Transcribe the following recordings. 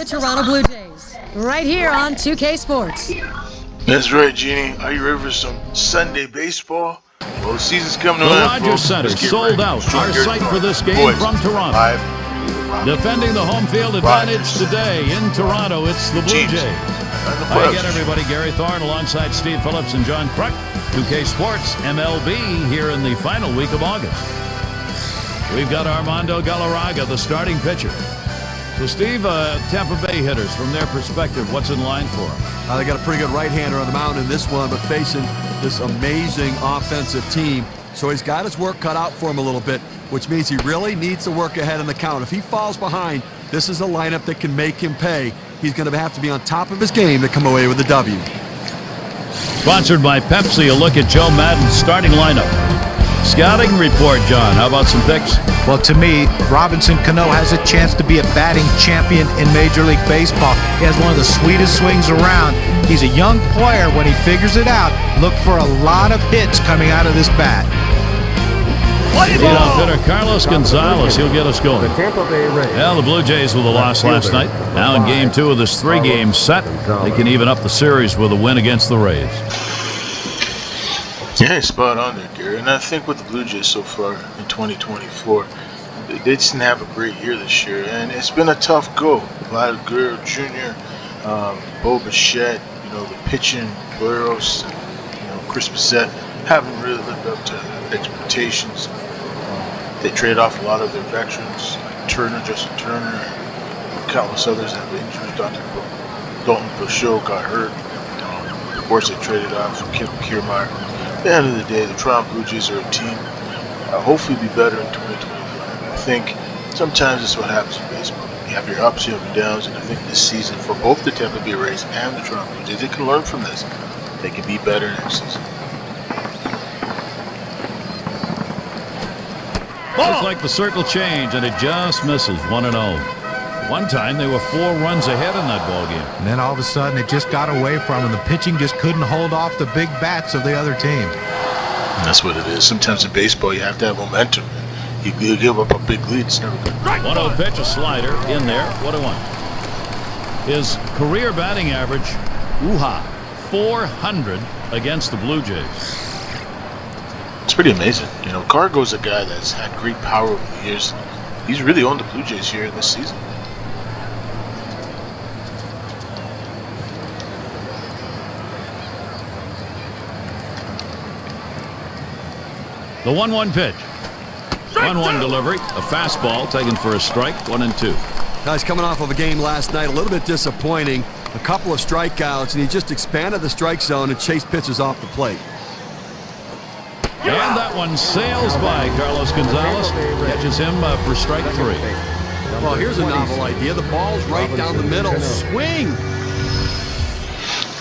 the Toronto Blue Jays, right here on 2K Sports. That's right, Jeannie. Are you ready for some Sunday baseball? Well, the season's coming to The an end, Rogers folks. Center Let's get sold ready. out. Our Short site yard for this game boys. from Toronto. Five. Defending the home field advantage today in Toronto, it's the Blue Chiefs. Jays. And the Hi Bucks. again, everybody. Gary Thorne alongside Steve Phillips and John Kruk. 2K Sports MLB here in the final week of August. We've got Armando Galarraga, the starting pitcher. So, Steve, Tampa Bay hitters, from their perspective, what's in line for them? They got a pretty good right-hander on the mound in this one, but facing this amazing offensive team. So he's got his work cut out for him a little bit, which means he really needs to work ahead in the count. If he falls behind, this is a lineup that can make him pay. He's going to have to be on top of his game to come away with the W. Sponsored by Pepsi, a look at Joe Madden's starting lineup. Scouting report, John. How about some picks? Well, to me, Robinson Cano has a chance to be a batting champion in Major League Baseball. He has one of the sweetest swings around. He's a young player. When he figures it out, look for a lot of hits coming out of this bat. Leadoff hitter Carlos Gonzalez. He'll get us going. The Tampa Bay Rays. Well, the Blue Jays with a loss last night. Now in game 2 of this 3-game set. They can even up the series with a win against the Rays. Yeah, spot on there, Gary. And I think with the Blue Jays so far in 2024, they just didn't have a great year this year, and it's been a tough go. Vlad Guerrero Jr., Bo Bichette, the pitching, Barros, Chris Bassett haven't really lived up to expectations. They trade off a lot of their veterans, like Justin Turner, and countless others that have injuries. Dalton Varsho got hurt. Of course, they traded off Kim Kiermaier. At the end of the day, the Toronto Blue Jays are a team hopefully be better in 2025. I think sometimes that's what happens in baseball. You have your ups, you have your downs, and I think this season for both the Tampa Bay Rays and the Toronto Blue Jays, they can learn from this. They can be better next season. Looks like the circle change, and it just misses 1-0. One time they were 4 runs ahead in that ball game. And then all of a sudden it just got away from him. The pitching just couldn't hold off the big bats of the other team. And that's what it is. Sometimes in baseball you have to have momentum. You give up a big lead, it's never good. 1-0 pitch, a slider in there. 1-1. His career batting average, 400 against the Blue Jays. It's pretty amazing. Cargo's a guy that's had great power over the years. He's really owned the Blue Jays here in this season. The 1-1 pitch. 1-1 delivery. A fastball taken for a strike. 1-2. Guys coming off of a game last night, a little bit disappointing. A couple of strikeouts, and he just expanded the strike zone and chased pitches off the plate. And that one sails by Carlos Gonzalez. Catches him for strike 3. Well, here's a novel idea. The ball's right down the middle. Swing!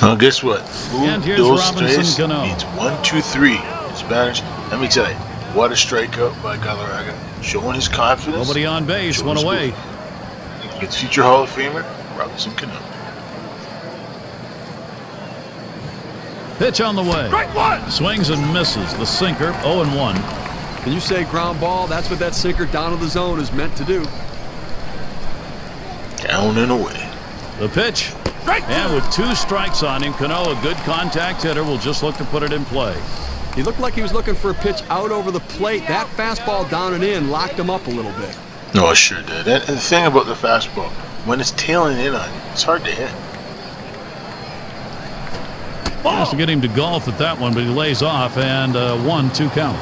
Well, guess what? And here's Those Robinson strays Cano. means 1, 2, 3 in Spanish. Let me tell you, what a strikeout by Galarraga. Showing his confidence. Nobody on base, one away. Against future Hall of Famer, Robinson Cano. Pitch on the way. Swings and misses. The sinker, 0-1. Can you say ground ball? That's what that sinker down to the zone is meant to do. Down and away. The pitch. And with 2 strikes on him, Cano, a good contact hitter, will just look to put it in play. He looked like he was looking for a pitch out over the plate. That fastball down and in locked him up a little bit. No, it sure did. And the thing about the fastball, when it's tailing in on you, it's hard to hit. Has to get him to golf at that one, but he lays off, and 1-2 count.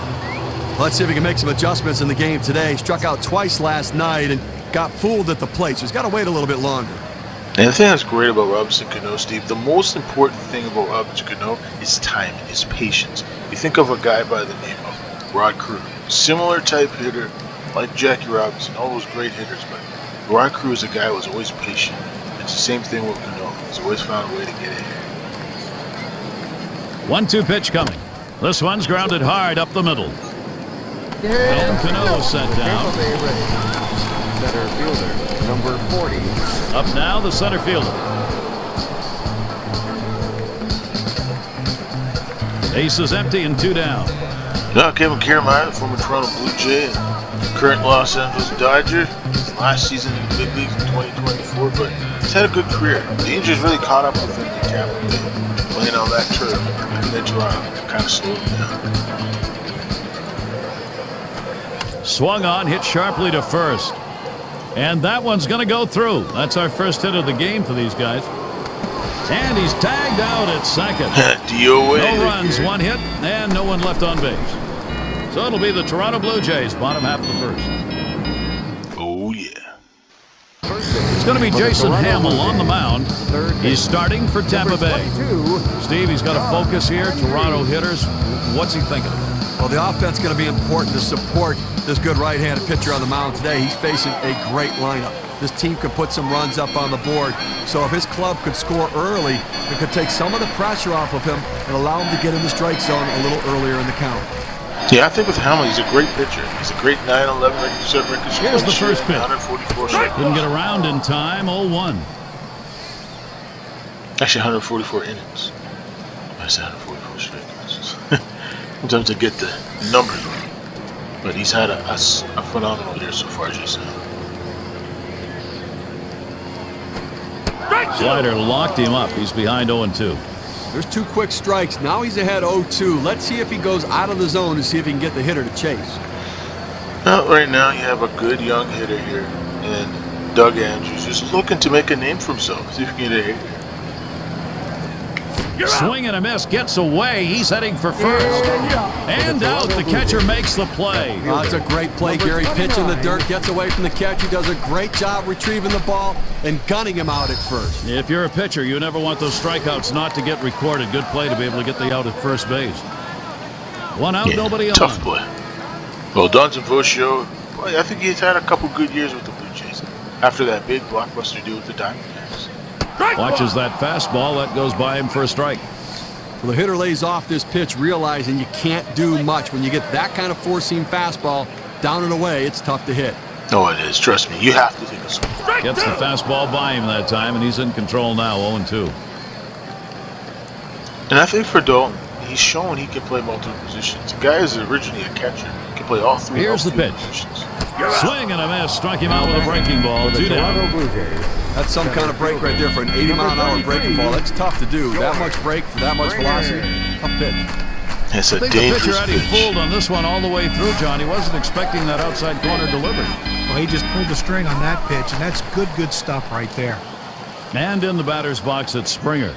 Let's see if he can make some adjustments in the game today. Struck out twice last night and got fooled at the plate, so he's got to wait a little bit longer. And the thing that's great about Robinson Cano, Steve, the most important thing about Robinson Cano is timing, is patience. You think of a guy by the name of Rod Crew, similar type hitter like Jackie Robinson, all those great hitters, but Rod Crew is a guy who was always patient. It's the same thing with Cano. He's always found a way to get ahead. 1-2 pitch coming. This one's grounded hard up the middle. Dalton Cano sent down. Center fielder, number 40. Up now, the center fielder. Base is empty and 2 down. Now, Kevin Kiermaier, the former Toronto Blue Jay and current Los Angeles Dodger, his last season in the big leagues in 2020. 2024, but he's had a good career. The injuries really caught up with him in Tampa Bay, playing on that turf. And then Toronto kind of slowed him down. Swung on, hit sharply to first. And that one's going to go through. That's our first hit of the game for these guys. And he's tagged out at second. DOA. No runs, one hit, and no one left on base. So it'll be the Toronto Blue Jays, bottom half of the first. Oh, yeah. It's going to be Jason Hamill on the mound. He's starting for Tampa Bay. Steve, he's got to focus here. Toronto hitters, what's he thinking? Well, the offense is going to be important to support this good right-handed pitcher on the mound today. He's facing a great lineup. This team could put some runs up on the board. So if his club could score early, it could take some of the pressure off of him and allow him to get in the strike zone a little earlier in the count. Yeah, I think with Hamill, he's a great pitcher. He's a great 9-11 record. Here's the first pitch. 144 strikeouts. Didn't get around in time, 0-1. Actually, 144 innings. I said 144 strikeouts. Sometimes I get the numbers wrong. But he's had a phenomenal year so far, Jason. Slider locked him up. He's behind 0-2. There's 2 quick strikes. Now he's ahead 0-2. Let's see if he goes out of the zone and see if he can get the hitter to chase. Well, right now you have a good young hitter here, and Doug Andrews just looking to make a name for himself. See if he can get a hit here. Swing and a miss, gets away. He's heading for first. And out. The catcher makes the play. That's a great play, Gary. Pitch in the dirt, gets away from the catch. He does a great job retrieving the ball and gunning him out at first. If you're a pitcher, you never want those strikeouts not to get recorded. Good play to be able to get the out at first base. One out, nobody on. Tough play. Well, Dunson Vocio, boy, I think he's had a couple good years with the Blue Jays after that big blockbuster deal with the Diamondbacks. Watches that fastball. That goes by him for a strike. Well, the hitter lays off this pitch, realizing you can't do much. When you get that kind of four-seam fastball down and away, it's tough to hit. No, it is. Trust me. You have to think of something. Gets the fastball by him that time, and he's in control now, 0-2. And I think for Dalton, he's shown he can play multiple positions. The guy is originally a catcher. He can play all three. Here's the pitch. Positions. Swing and a miss. Struck him out with a breaking ball. 2 down. That's some kind of break right there for an 80-mile-an-hour breaking ball. That's tough to do. That much break for that much velocity. Tough pitch. It's a I think dangerous the pitcher had him pitch. fooled on this one all the way through, John. He wasn't expecting that outside corner delivery. Well, he just pulled the string on that pitch, and that's good stuff right there. And in the batter's box, it's Springer.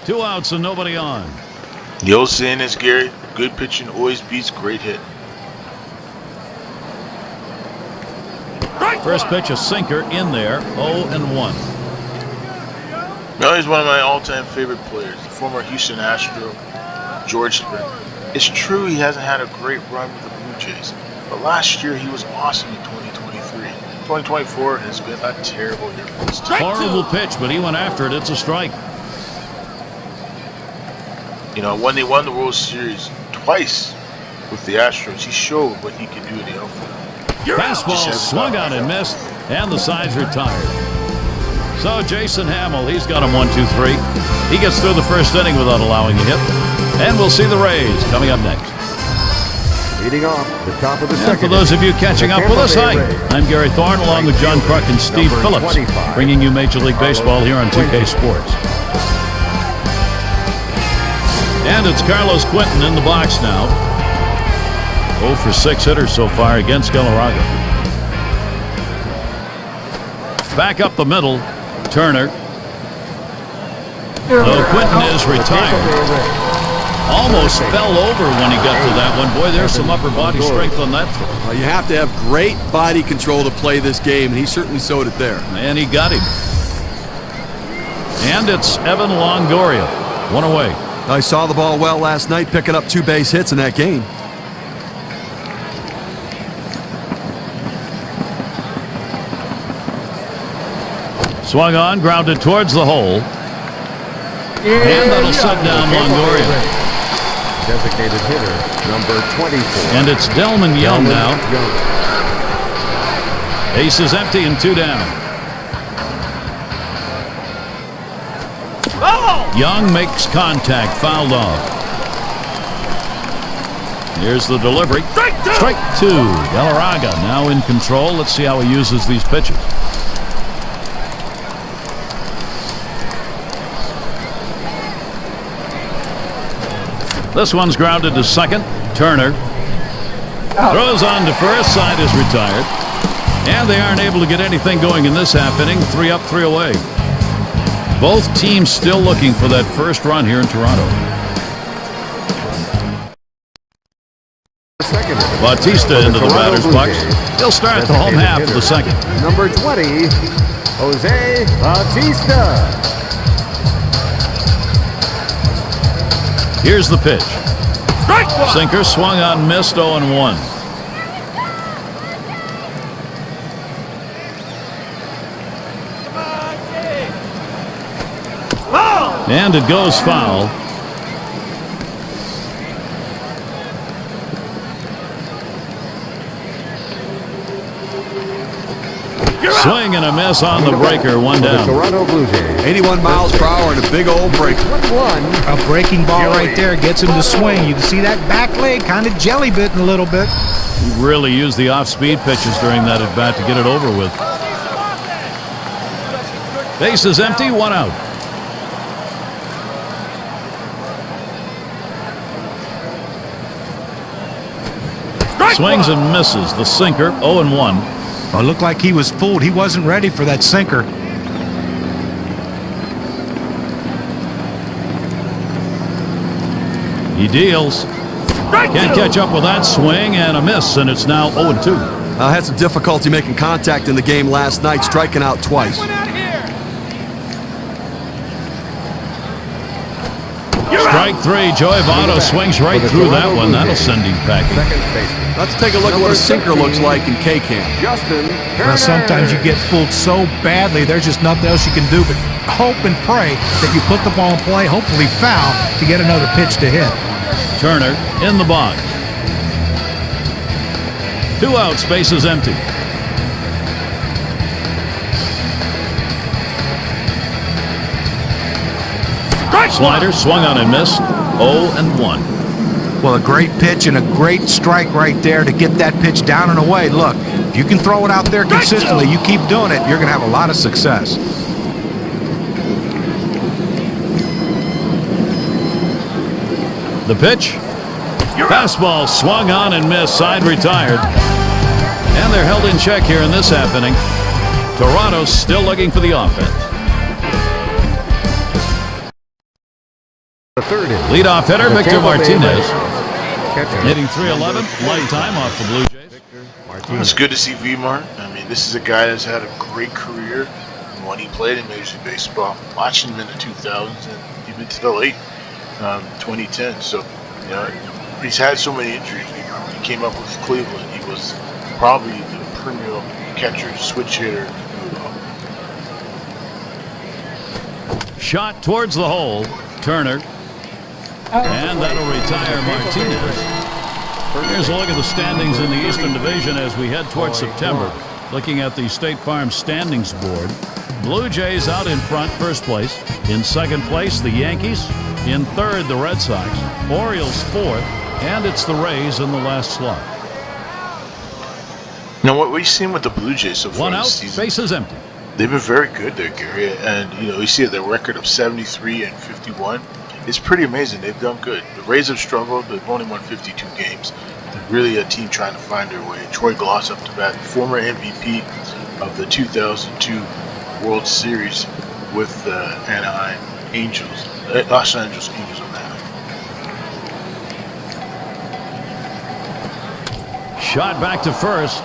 2 outs and nobody on. The old saying is, Gary, good pitching always beats great hit. First pitch, a sinker in there, 0-1. Now he's one of my all-time favorite players, the former Houston Astro, George Springer. It's true he hasn't had a great run with the Blue Jays, but last year he was awesome in 2023. 2024 has been a terrible year for this team. Horrible pitch, but he went after it. It's a strike. You know, when they won the World Series twice with the Astros, he showed what he could do in the outfield. Fastball swung on and missed, and the side's retired. So Jason Hamill, he's got him 1-2-3. He gets through the first inning without allowing a hit. And we'll see the Rays coming up next. Leading off the top of the And second. for those of you catching up with us, hi, I'm Gary Thorne along with John Kruk and Steve Phillips, bringing you Major League Baseball here on 2K Sports. And it's Carlos Quentin in the box now. 0 for 6 hitters so far against Galarraga. Back up the middle, Turner. Quentin is retired. Almost fell over when he got to that one. Boy, there's some upper body strength on that throw. Well, you have to have great body control to play this game, and he certainly showed it there. And he got him. And it's Evan Longoria. 1 away. I saw the ball well last night, picking up 2 base hits in that game. Swung on, grounded towards the hole. And that'll set down Longoria. Designated hitter, number 24. And it's Delman Young now. Base is empty and 2 down. Young makes contact, fouled off. Here's the delivery. Strike 2. Galarraga now in control. Let's see how he uses these pitches. This one's grounded to second. Turner throws on to first. Side is retired. And they aren't able to get anything going in this half inning. 3 up, 3 away. Both teams still looking for that first run here in Toronto. Bautista into the batter's box. He'll start the home half of the second. Number 20, Jose Bautista. Here's the pitch. Sinker swung on, missed, 0-1. And it goes foul. Swing and a miss on the breaker, 1 down. Toronto Blue Jays. 81 miles per hour and a big old breaker. A breaking ball right there gets him to swing. You can see that back leg kind of jelly bitten a little bit. He really used the off-speed pitches during that at bat to get it over with. Base is empty, 1 out. Swings and misses. The sinker, 0-1. Well, it looked like he was fooled. He wasn't ready for that sinker. He deals. Can't catch up with that swing and a miss, and it's now 0-2. I had some difficulty making contact in the game last night, striking out twice. Strike 3. Joey Votto swings right through that one. That'll send him packing. Let's take a look at what a sinker looks like in K-Cam. Well, sometimes you get fooled so badly, there's just nothing else you can do but hope and pray that you put the ball in play, hopefully foul, to get another pitch to hit. Turner in the box. 2 outs, base is empty. Slider swung on and missed. 0-1. Well, a great pitch and a great strike right there to get that pitch down and away. Look, if you can throw it out there consistently, you keep doing it, you're going to have a lot of success. The pitch. Fastball swung on and missed. Side retired. And they're held in check here in this half inning. Toronto's still looking for the offense. The third inning. Leadoff hitter Victor Martinez. Catcher. Hitting .311. Light time off the Blue Jays. It's good to see Vmar. I mean, this is a guy that's had a great career when he played in Major League Baseball. Watching him in the 2000s and even to the late 2010s. So, you know, he's had so many injuries. He came up with Cleveland. He was probably the premier catcher, switch hitter. Shot towards the hole. Turner. And that'll retire Martinez. Here's a look at the standings in the Eastern Division as we head towards September. Looking at the State Farm standings board. Blue Jays out in front, first place. In second place, the Yankees. In third, the Red Sox. Orioles fourth. And it's the Rays in the last slot. Now, what we've seen with the Blue Jays so far 1 out, this season, base is empty. they've been very good there, Gary. And, you know, you see their record of 73 and 51. It's pretty amazing. They've done good. The Rays have struggled. They've only won 52 games. They're really a team trying to find their way. Troy Glaus up to bat, former MVP of the 2002 World Series with the Anaheim Angels, Los Angeles Angels on that. Shot back to first.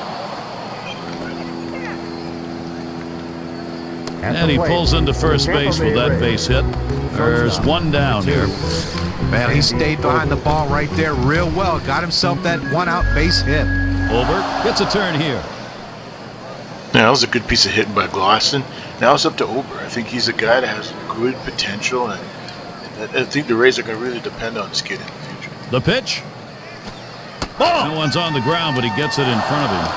And he pulls into first base with that base hit. There's 1 down here. Man, he stayed behind the ball right there real well. Got himself that 1-out base hit. Ober gets a turn here. Now, that was a good piece of hitting by Glosson. Now it's up to Ober. I think he's a guy that has good potential, and I think the Rays are going to really depend on this kid in the future. The pitch. Ball. No one's on the ground, but he gets it in front of him.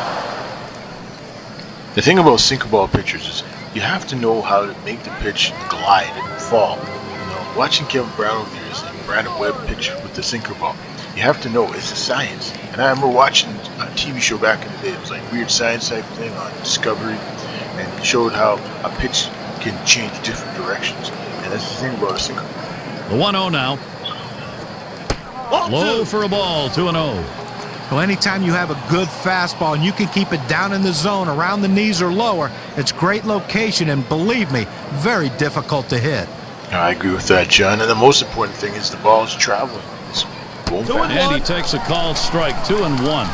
The thing about sinker ball pitchers is you have to know how to make the pitch glide and fall. You know, watching Kevin Brown over years and Brandon Webb pitch with the sinker ball, you have to know it's a science. And I remember watching a TV show back in the day. It was like Weird Science type thing on Discovery, and it showed how a pitch can change different directions. And that's the thing about a sinker ball. The 1-0 now. Low for a ball, 2-0. Well, anytime you have a good fastball and you can keep it down in the zone around the knees or lower, it's great location and, believe me, very difficult to hit. I agree with that, John. And the most important thing is the ball is traveling. It's going fast. And he takes a called strike, 2-1.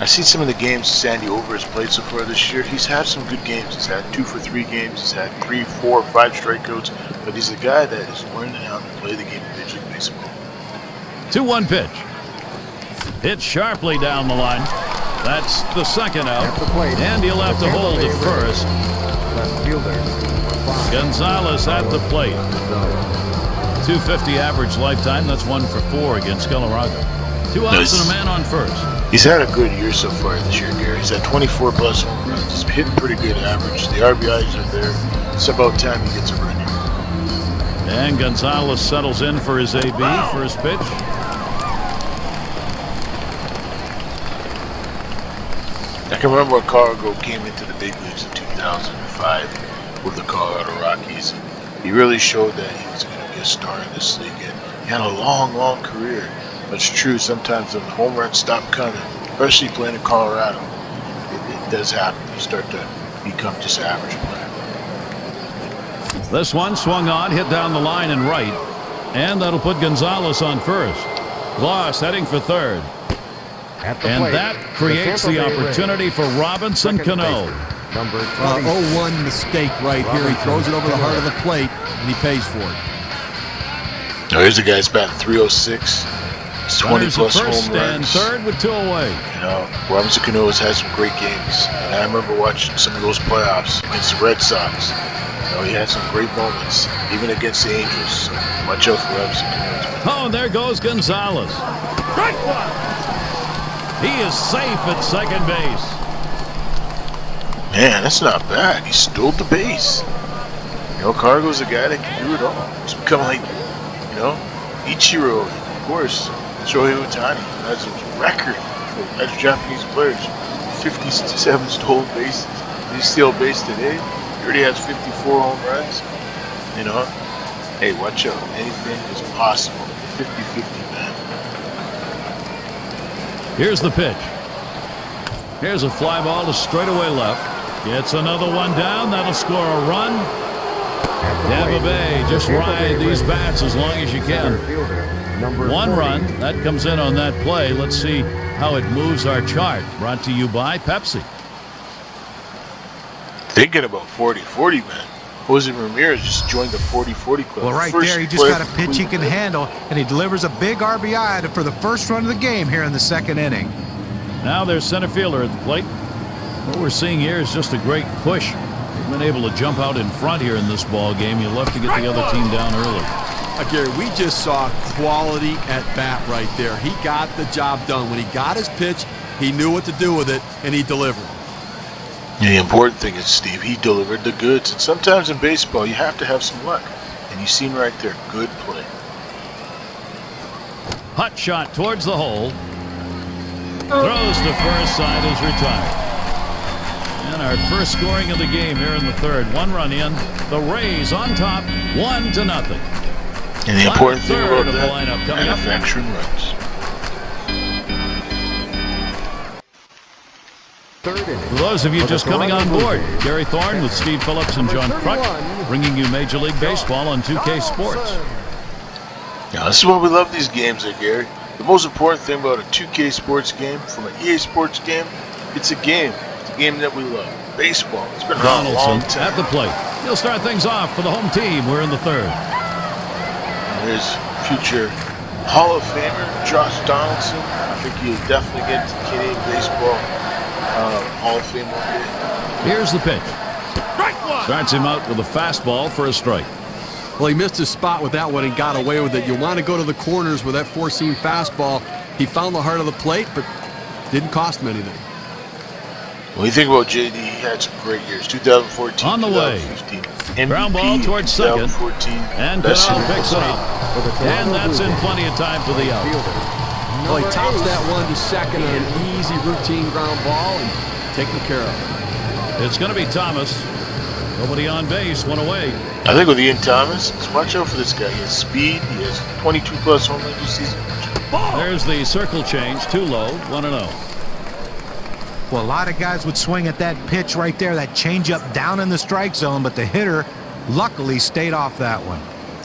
I've seen some of the games Sandy Over has played so far this year. He's had some good games. He's had 2 for 3 games. He's had 3, 4, 5 strikeouts. But he's a guy that is learning how to play the game of Major League Baseball. 2-1 pitch. Hit sharply down the line. That's the second out. And he'll have to hold at first. Left fielder, number 5. Gonzalez at the plate. 250 average lifetime. That's 1 for 4 against Colorado. 2 outs and a man on first. He's had a good year so far this year, Gary. He's had 24 plus home runs. He's hitting pretty good average. The RBIs are there. It's about time he gets a run here. And Gonzalez settles in for his AB. First pitch. I can remember when Colorado came into the big leagues in 2005 with the Colorado Rockies. He really showed that he was going to be a star in this league. And he had a long, long career. But it's true, sometimes when the home runs stop coming, especially playing in Colorado, it does happen. You start to become just an average player. This one swung on, hit down the line and right. And that'll put Gonzalez on first. Gloss heading for third. And that creates the opportunity for Robinson Cano. Number 0-1 mistake right here. He throws it over the heart of the plate, and he pays for it. Now here's a guy that's batting 306. 20 plus first home runs. and third with 2 away. You know, Robinson Cano has had some great games. And I remember watching some of those playoffs against the Red Sox. You know, he had some great moments, even against the Angels. So watch out for Robinson Cano. Oh, and there goes Gonzalez. Strike one. He is safe at second base. Man, that's not bad. He stole the base. You know, Cargo's a guy that can do it all. He's become like, you know, Ichiro, of course. Shohei Ohtani has a record as Japanese players. 57 stolen bases. He steal base today. He already has 54 home runs. You know, hey, watch out. Anything is possible. 50-50, man. Here's the pitch. Here's a fly ball to straightaway left. Gets another one down. That'll score a run. Tampa Bay, just ride these bats as long as you can. 1 run. That comes in on that play. Let's see how it moves our chart. Brought to you by Pepsi. Thinking about 40-40, man. Jose Ramirez just joined the 40-40 club. Well, right there, he just got a pitch he can handle, and he delivers a big RBI for the first run of the game here in the second inning. Now there's center fielder at the plate. What we're seeing here is just a great push. We've been able to jump out in front here in this ball game. You'll have to get the other team down early. Gary, we just saw quality at bat right there. He got the job done. When he got his pitch, he knew what to do with it, and he delivered. Yeah, the important thing is, Steve, he delivered the goods. And sometimes in baseball, you have to have some luck. And you've seen right there, good play. Hot shot towards the hole. Throws to first, side is retired. And our first scoring of the game here in the third. 1 run in. The Rays on top, 1-0. And the important thing about of the that, lineup coming up. manufacturing runs. For those of you just coming on board, Gary Thorne with Steve Phillips and John Kruk, bringing you Major League Baseball on 2K Sports. Yeah, this is why we love these games there, Gary. The most important thing about a 2K Sports game from an EA Sports game, it's a game. It's a game that we love. Baseball. It's been around a long Donaldson time. at the plate. He'll start things off for the home team. We're in the third. There's future Hall of Famer Josh Donaldson. I think he'll definitely get to Canadian baseball Hall of Fame one day. Here's the pitch. Starts him out with a fastball for a strike. Well, he missed his spot with that one and got away with it. You want to go to the corners with that four-seam fastball. He found the heart of the plate, but didn't cost him anything. When you think about JD, he had some great years. 2014, On the way. 2015. MVP Ground ball towards second. 2014. And Best Cano hitter picks it up. And that's in plenty of time for the out. Well, he tops that one to second on an easy routine ground ball and taken care of. It's going to be Thomas. Nobody on base, one away. I think with Ian Thomas, just watch out for this guy. He has speed. He has 22+ home runs this season. There's the circle change, too low, 1-0. Well, a lot of guys would swing at that pitch right there, that changeup down in the strike zone, but the hitter luckily stayed off that one.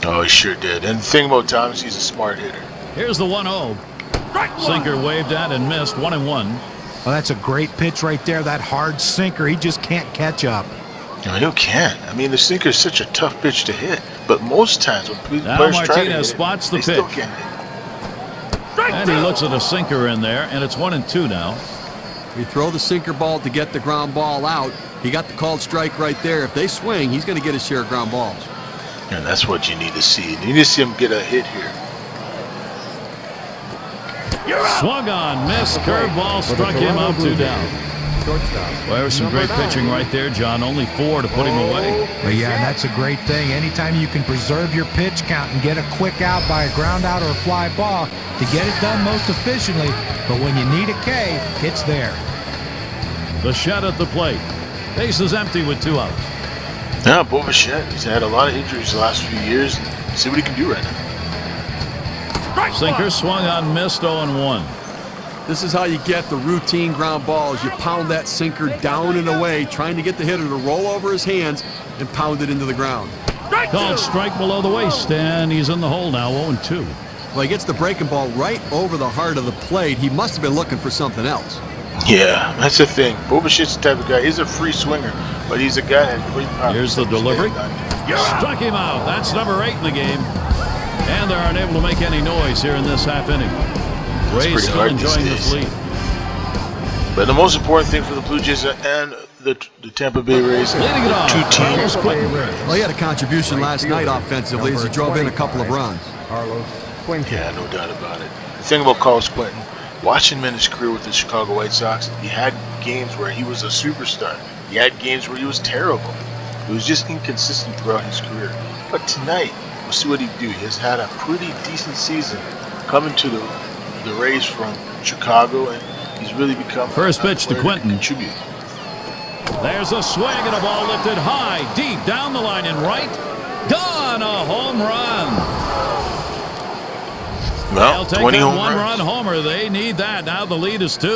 Oh, he sure did. And the thing about Thomas, he's a smart hitter. Here's the 1-0. Sinker waved at and missed, 1-1. Well, that's a great pitch right there, that hard sinker. He just can't catch up. No, you can't. I mean, the sinker is such a tough pitch to hit, but most times when Now players try to hit Martinez it, spots the they still pitch. can't hit it. And he looks at a sinker in there, and it's 1-2 now. You throw the sinker ball to get the ground ball out. He got the called strike right there. If they swing, he's going to get his share of ground balls. And that's what you need to see. You need to see him get a hit here. Swung on, missed, curveball, struck him out, 2 down. Shortstop. Well, there was some great pitching right there, John. Only 4 to put him away. But yeah, and that's a great thing. Anytime you can preserve your pitch count and get a quick out by a ground out or a fly ball to get it done most efficiently. But when you need a K, it's there. The shot at the plate. Base is empty with 2 outs. Now, Bo Bichette, he's had a lot of injuries the last few years. See what he can do right now. Sinker swung on, missed, 0-1. This is how you get the routine ground balls. You pound that sinker down and away, trying to get the hitter to roll over his hands and pound it into the ground. Called strike below the waist, and he's in the hole now, 0-2. Well, he gets the breaking ball right over the heart of the plate. He must have been looking for something else. Yeah, that's the thing. Bo Bichette's the type of guy. He's a free swinger, but he's a guy that has great power. Here's the delivery. Struck him out. That's number 8 in the game. And they aren't able to make any noise here in this half inning. Rays still enjoying this lead. But the most important thing for the Blue Jays and the Tampa Bay Rays, Leading it off, 2 teams. Well, he had a contribution last night offensively as he drove in a couple of runs. Carlos Quentin. Yeah, no doubt about it. The thing about Carlos Quentin, watching him in his career with the Chicago White Sox, he had games where he was a superstar. He had games where he was terrible. He was just inconsistent throughout his career. But tonight, we'll see what he do. He has had a pretty decent season coming to the Rays from Chicago, and he's really become First pitch to Quentin. Contribute. There's a swing and a ball lifted high, deep down the line and right. Gone, a home run. Well, They'll take 20 a home 1-run runs. homer. They need that. Now the lead is 2.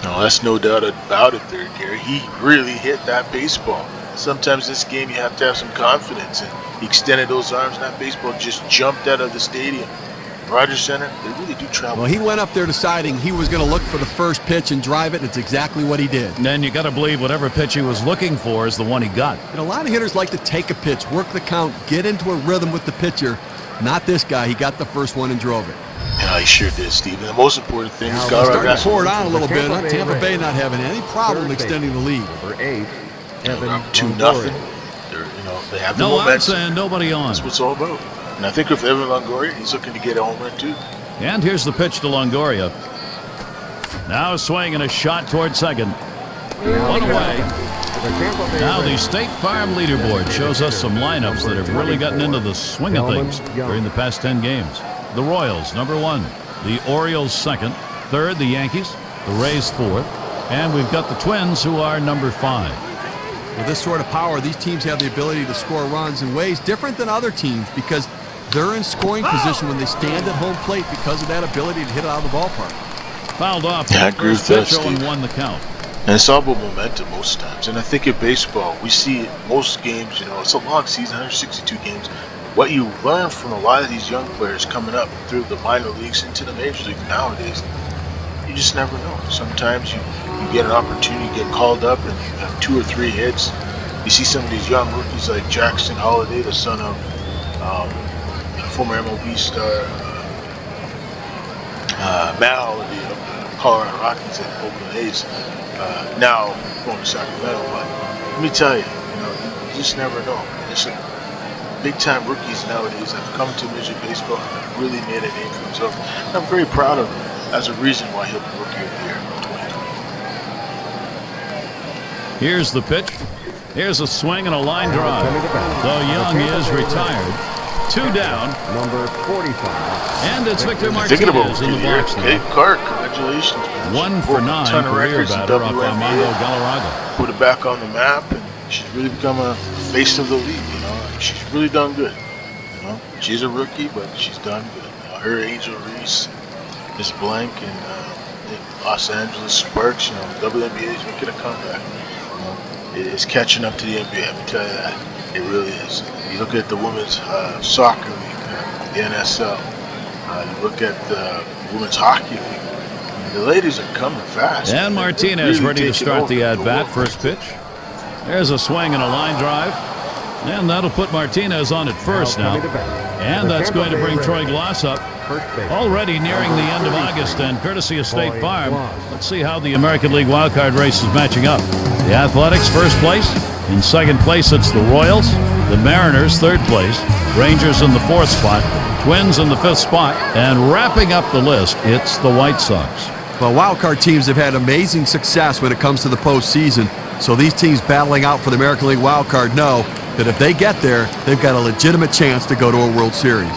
No, that's no doubt about it there, Gary. He really hit that baseball. Sometimes this game you have to have some confidence, and he extended those arms, and that baseball just jumped out of the stadium. Rogers Center, they really do travel. Well, he went up there deciding he was going to look for the first pitch and drive it, and it's exactly what he did. And then you got to believe whatever pitch he was looking for is the one he got. And a lot of hitters like to take a pitch, work the count, get into a rhythm with the pitcher. Not this guy. He got the first one and drove it. Yeah, he sure did, Steve. And the most important thing is He's Colorado starting to got pour it on a little bit. Tampa Bay Tampa Bay Rays. not having any problem Third extending the lead. Number 8, Evan 2-0. Longoria. They have the No outs momentum. and nobody on. That's what it's all about. And I think with Evan Longoria, he's looking to get a home run too. And here's the pitch to Longoria. Now a swing and a shot toward second. One away. The Tampa Bay Now the Rays. State Farm leaderboard shows us some lineups that have really gotten into the swing of things during the past 10 games. The Royals, number 1. The Orioles, 2nd. 3rd, the Yankees. The Rays, 4th. And we've got the Twins, who are number 5. With this sort of power, these teams have the ability to score runs in ways different than other teams because they're in scoring position when they stand at home plate because of that ability to hit it out of the ballpark. Fouled off. Yeah, I agree First with that, pitch, 0-1 Steve. the count. And it's all about momentum most times. And I think in baseball, we see it most games, it's a long season, 162 games. What you learn from a lot of these young players coming up through the minor leagues into the major league nowadays, you just never know. Sometimes you get an opportunity, you get called up, and you have 2 or 3 hits. You see some of these young rookies like Jackson Holliday, the son of former MLB star Matt Holliday of the Colorado Rockies and Oakland A's, now going to Sacramento. But let me tell you, you just never know. There's some big-time rookies nowadays that have come to Major League Baseball and have really made a name for themselves. And I'm very proud of him as a reason why he'll be Rookie of the Year in 2020. Here's the pitch. Here's a swing and a line drive. Though Young is retired. 2 down. Number 45. And it's Victor Thinking about Martinez in the here. box now. Gabe Clark, congratulations, man. 1 She for broke a 9 ton of career records in batter off WNBA. Armando Galarraga. Put it back on the map, and she's really become a face of the league. You know, she's really done good. You know, she's a rookie, but she's done good. Her, Angel Reese, Miss Blank, and Los Angeles Sparks. You know, WNBA is making a comeback. You know, it's catching up to the NBA. Let me tell you that. It really is. You look at the women's soccer league, the NSL. You look at the women's hockey league. The ladies are coming fast. And Martinez really ready to taking start over the at-bat. world. First pitch. There's a swing and a line drive. And that'll put Martinez on at first now. And that's going to bring Troy Glass up. Already nearing the end of August, and courtesy of State Farm, let's see how the American League wildcard race is matching up. The Athletics, first place. In second place, it's the Royals. The Mariners, third place. Rangers in the fourth spot. Twins in the fifth spot. And wrapping up the list, it's the White Sox. Well, wildcard teams have had amazing success when it comes to the postseason. So these teams battling out for the American League wildcard know that if they get there, they've got a legitimate chance to go to a World Series.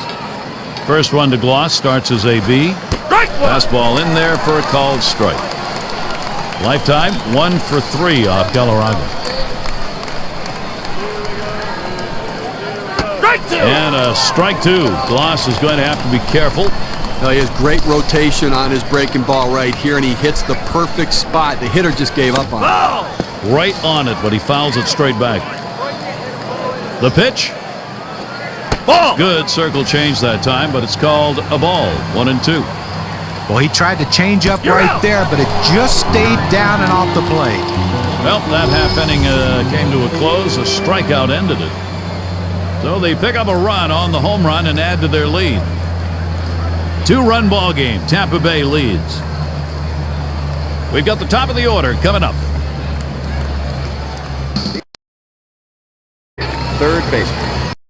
First one to Gloss starts as a B. Fastball in there for a called strike. Lifetime 1 for 3 off Galarraga. And a strike 2. Gloss is going to have to be careful. Now, he has great rotation on his breaking ball right here, and he hits the perfect spot. The hitter just gave up on it. Right on it, but he fouls it straight back. The pitch. Ball. Good circle change that time, but it's called a ball. 1-2. Well, he tried to change up right there, but it just stayed down and off the plate. Well, that half inning came to a close. A strikeout ended it. So they pick up a run on the home run and add to their lead. 2-run ball game. Tampa Bay leads. We've got the top of the order coming up. Third baseman.